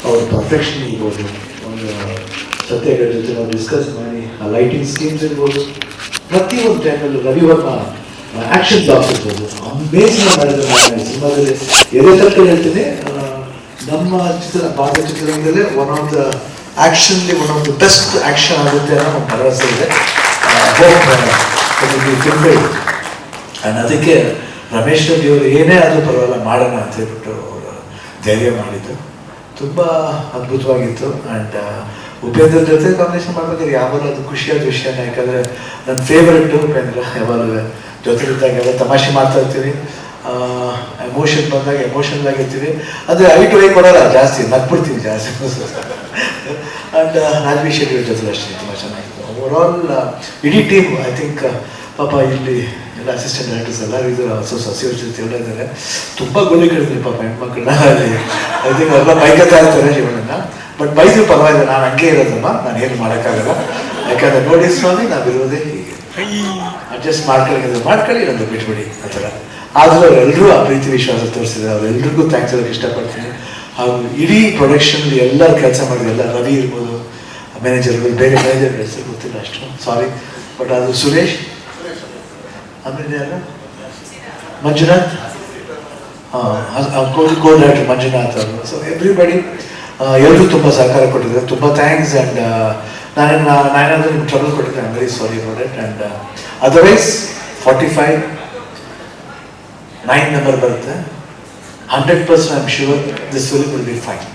ಅವ್ರ ಪರ್ಫೆಕ್ಷನ್ ಇರ್ಬೋದು, ಒಂದು ಸತ್ಯಗಳ ಜೊತೆ ನಾವು ಡಿಸ್ಕಸ್ ಮಾಡಿ ಆ ಲೈಟಿಂಗ್ ಸ್ಕೀಮ್ಸ್ ಇರ್ಬೋದು, ಪ್ರತಿಯೊಂದು ಟೈಮಲ್ಲೂ ರವಿ ವರ್ಮ ಆ್ಯಕ್ಷನ್ ಬ್ಲಾಕ್ಸ್ ಇರ್ಬೋದು, ಅಮೇಜಿಂಗ್ ಮಾಡಿದ್ರೆ ನಾನು ಸಿನಿಮಾದಲ್ಲಿ ಎದೆ ತಕ್ಕ ಹೇಳ್ತೀನಿ. ನಮ್ಮ ಭಾರತ ಚಿತ್ರರಂಗದಲ್ಲೇ ಒನ್ ಆಫ್ ದ ಆ್ಯಕ್ಷನ್ಲಿ one of the best action ಆಗುತ್ತೆ ಅನ್ನೋ ನಮ್ಮ ಭರವಸೆ ಇದೆ. ಆ್ಯಂಡ್ ಅದಕ್ಕೆ ರಮೇಶ್ ರೆಡ್ಡಿ ಅವರು ಏನೇ ಆದರೂ ಪರವಾಗಿಲ್ಲ ಮಾಡೋಣ ಅಂತ ಹೇಳ್ಬಿಟ್ಟು ಅವರು ಧೈರ್ಯ ಮಾಡಿದ್ದು ತುಂಬ ಅದ್ಭುತವಾಗಿತ್ತು. ಆ್ಯಂಡ್ ಉಪೇಂದ್ರ ಜೊತೆ ಕಾಂಬಿನೇಷನ್ ಮಾಡ್ಬೇಕಾದ್ರೆ ಯಾವಾಗಲೂ ಅದು ಖುಷಿಯಾದ ವಿಷಯನೇ, ಯಾಕಂದರೆ ನನ್ನ ಫೇವ್ರೆಟ್ ಉಪೇಂದ್ರ. ಯಾವಾಗಲೂ ಜೊತೆಲಿದ್ದಾಗ ಎಲ್ಲ ತಮಾಷೆ ಮಾಡ್ತಾ ಇರ್ತೀವಿ, ಎಮೋಷನ್ ಬಂದಾಗ ಎಮೋಷನಲ್ ಆಗಿರ್ತೀವಿ. ಅಂದರೆ ಐ ಕೊಡೋಲ್ಲ ಜಾಸ್ತಿ, ನಗ್ಬಿಡ್ತೀವಿ ಜಾಸ್ತಿ. ಆ್ಯಂಡ್ ರಾಜ್ವಿ ಶೆಟ್ಟಿ ಜೊತೆ ಅಷ್ಟೇ ತುಂಬ ಚೆನ್ನಾಗಿತ್ತು. ಓವರಾಲ್ ಇಡೀ ಟೀಮ್ ಐ ಥಿಂಕ್ ಪಾಪ ಇಲ್ಲಿ ಎಲ್ಲ ಅಸಿಸ್ಟೆಂಟ್ ಡೈರೆಕ್ಟರ್ಸ್ ಎಲ್ಲರೂ ಇದ್ದಾರೆ, ಸಸಿಯವ್ರ ಜೊತೆ ಎಲ್ಲ ಇದ್ದಾರೆ. ತುಂಬ ಗೋಲಿ ಕಳಿದ್ರಿ ಪಾಪ ಹೆಣ್ಮಕ್ಳನ್ನ. ಐ ಥಿಂಕ್ ಎಲ್ಲ ಬೈಕತ್ತಾ ಇರ್ತಾರೆ ಶಿವಣ್ಣನ, ಬಟ್ ಬೈದ್ರು ಪರವಾಗಿಲ್ಲ, ನಾನು ಹಂಗೆ ಇರೋದಮ್ಮ, ನಾನು ಏನು ಮಾಡೋಕ್ಕಾಗಲ್ಲ. ಯಾಕಂದರೆ ನೋಡಿ ಸ್ವಾಮಿ, ನಾವಿರೋದೇ ಹೀಗೆ, ಅಡ್ಜಸ್ಟ್ ಮಾಡ್ಕೊಳ್ಳಿ ನಂದು ಬಿಟ್ಬಿಡಿ ಆ ಥರ. ಆದರೂ ಅವರೆಲ್ಲರೂ ಆ ಪ್ರೀತಿ ವಿಶ್ವಾಸ ತೋರಿಸಿದ್ದಾರೆ. ಅವರೆಲ್ಲರಿಗೂ ಥ್ಯಾಂಕ್ಸ್ ಹೇಳೋಕ್ಕೆ ಇಷ್ಟಪಡ್ತೀನಿ. ಹಾಗೂ ಇಡೀ ಪ್ರೊಡಕ್ಷನ್ ಎಲ್ಲರೂ ಕೆಲಸ ಮಾಡಿದ್ರು, ಎಲ್ಲ ರವಿ ಇರ್ಬೋದು, ಮ್ಯಾನೇಜರ್ಗಳು, ಬೇರೆ ಮ್ಯಾನೇಜರ್ ಹೆಸರು ಗೊತ್ತಿಲ್ಲ ಅಷ್ಟು, ಸಾರಿ. ಬಟ್ ಅದು ಸುರೇಶ್, ಆಮೇಲೆ ಯಾರು, ಮಂಜುನಾಥ್, ಕೋ ಡೈರೆಕ್ಟರ್ ಮಂಜುನಾಥ್ ಅವರು. ಸೊ ಎವ್ರಿಬಡಿ ಎಲ್ಲರೂ ತುಂಬ ಸಹಕಾರ ಕೊಟ್ಟಿದ್ದಾರೆ, ತುಂಬ ಥ್ಯಾಂಕ್ಸ್. ಆ್ಯಂಡ್ ನಾನೇನಾದರೂ ನಿಮ್ಗೆ ಟ್ರಬಲ್ ಕೊಟ್ಟಿದ್ದೆ, I am very sorry about it. And otherwise 45 9 number ಬರುತ್ತೆ. 100% I am sure this will be fine.